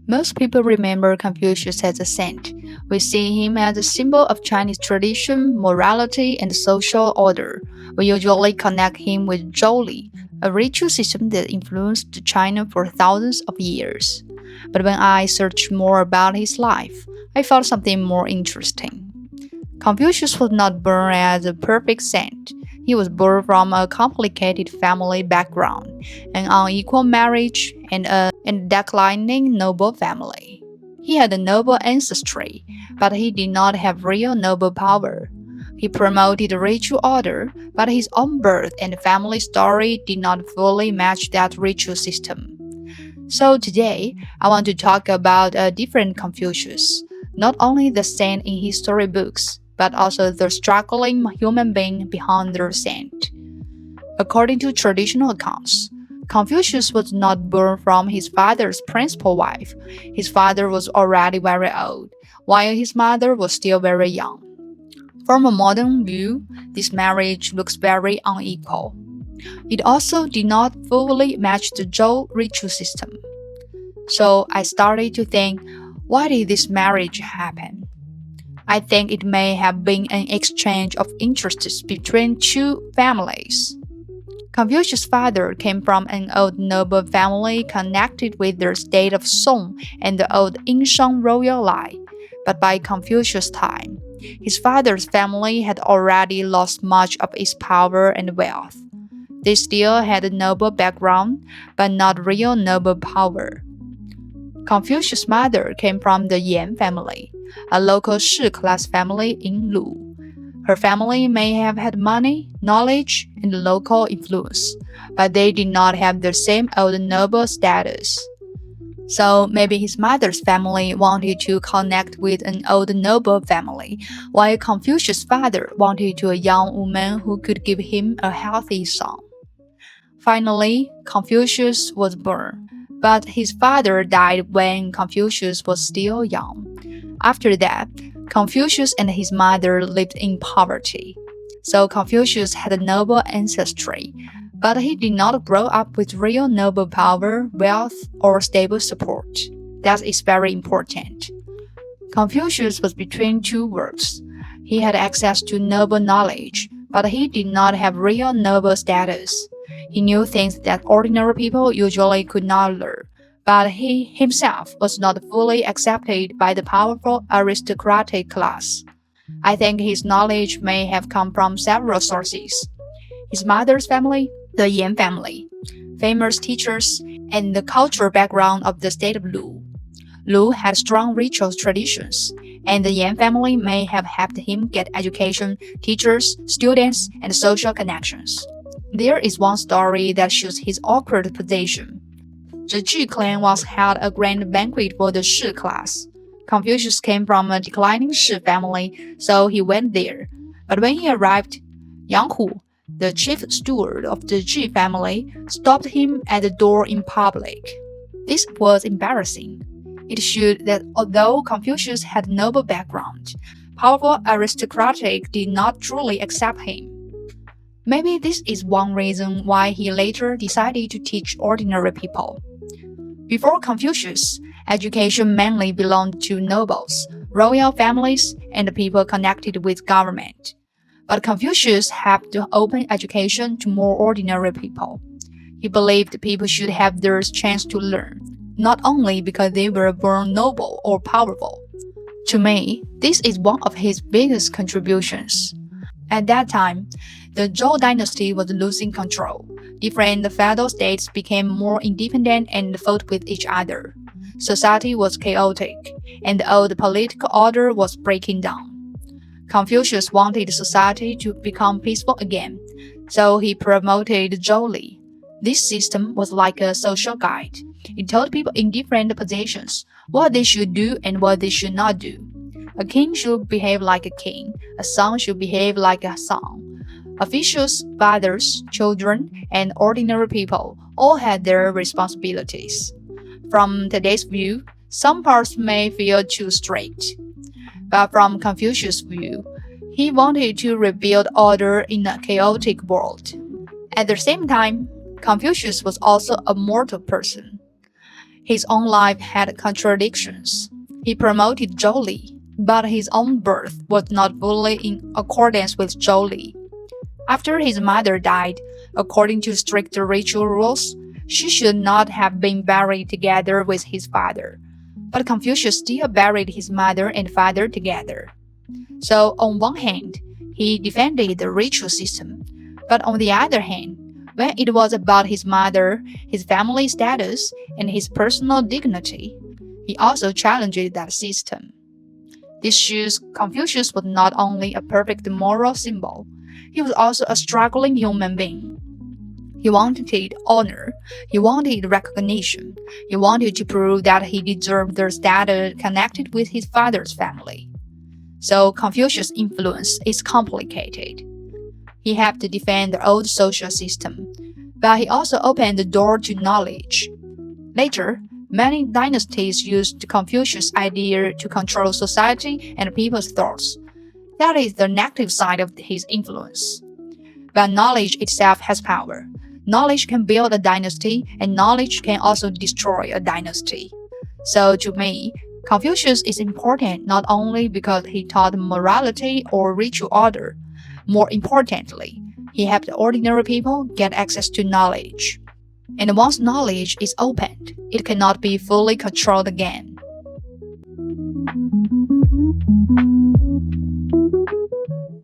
Most people remember Confucius as a saint. We see him as a symbol of Chinese tradition, morality, and social order. We usually connect him with Zhou, a ritual system that influenced China for thousands of years. But when I searched more about his life, I found something more interesting. Confucius was not born as a perfect saint. He was born from a complicated family background, an unequal marriage, and declining noble family. He had a noble ancestry, but he did not have real noble power. He promoted a ritual order, but his own birth and family story did not fully match that ritual system. So today, I want to talk about a different Confucius, not only the saint in history books, but also the struggling human being behind the saint. According to traditional accounts, Confucius was not born from his father's principal wife. His father was already very old, while his mother was still very young. From a modern view, this marriage looks very unequal. It also did not fully match the Zhou ritual system. So I started to think, why did this marriage happen? I think it may have been an exchange of interests between two families. Confucius' father came from an old noble family connected with the state of Song and the old Yinsheng royal line. But by Confucius' time, his father's family had already lost much of its power and wealth. They still had a noble background, but not real noble power. Confucius' mother came from the Yan family, a local Shi class family in Lu. Her family may have had money, knowledge, and local influence, but they did not have the same old noble status. So maybe his mother's family wanted to connect with an old noble family, while Confucius' father wanted to a young woman who could give him a healthy son. Finally, Confucius was born, but his father died when Confucius was still young. After that, Confucius and his mother lived in poverty. So Confucius had a noble ancestry, but he did not grow up with real noble power, wealth, or stable support. That is very important. Confucius was between two worlds. He had access to noble knowledge, but he did not have real noble status. He knew things that ordinary people usually could not learn, but he himself was not fully accepted by the powerful aristocratic class. I think his knowledge may have come from several sources. His mother's family, the Yan family, famous teachers, and the cultural background of the state of Lu. Lu had strong ritual traditions, and the Yan family may have helped him get education, teachers, students, and social connections. There is one story that shows his awkward position. The Zhi clan once held a grand banquet for the Shi class. Confucius came from a declining Shi family, so he went there. But when he arrived, Yang Hu, the chief steward of the Zhi family, stopped him at the door in public. This was embarrassing. It showed that although Confucius had noble background, powerful aristocratic did not truly accept him. Maybe this is one reason why he later decided to teach ordinary people. Before Confucius, education mainly belonged to nobles, royal families, and people connected with government. But Confucius helped to open education to more ordinary people. He believed people should have their chance to learn, not only because they were born noble or powerful. To me, this is one of his biggest contributions. At that time, the Zhou dynasty was losing control. Different feudal states became more independent and fought with each other. Society was chaotic, and the old political order was breaking down. Confucius wanted society to become peaceful again, so he promoted Zhou. This system was like a social guide. It told people in different positions what they should do and what they should not do. A king should behave like a king. A son should behave like a son. Officials, fathers, children, and ordinary people all had their responsibilities. From today's view, some parts may feel too strict. But from Confucius' view, he wanted to rebuild order in a chaotic world. At the same time, Confucius was also a mortal person. His own life had contradictions. He promoted Zhou, but his own birth was not fully in accordance with Zhou. After his mother died, according to strict ritual rules, she should not have been buried together with his father. But Confucius still buried his mother and father together. So, on one hand, he defended the ritual system, but on the other hand, when it was about his mother, his family status, and his personal dignity, he also challenged that system. This shows Confucius was not only a perfect moral symbol, he was also a struggling human being. He wanted honor, he wanted recognition, he wanted to prove that he deserved the status connected with his father's family. So Confucius' influence is complicated. He helped to defend the old social system, but he also opened the door to knowledge. Later, many dynasties used Confucius' idea to control society and people's thoughts. That is the negative side of his influence. But knowledge itself has power. Knowledge can build a dynasty, and knowledge can also destroy a dynasty. So to me, Confucius is important not only because he taught morality or ritual order. More importantly, he helped ordinary people get access to knowledge. And once knowledge is opened, it cannot be fully controlled again.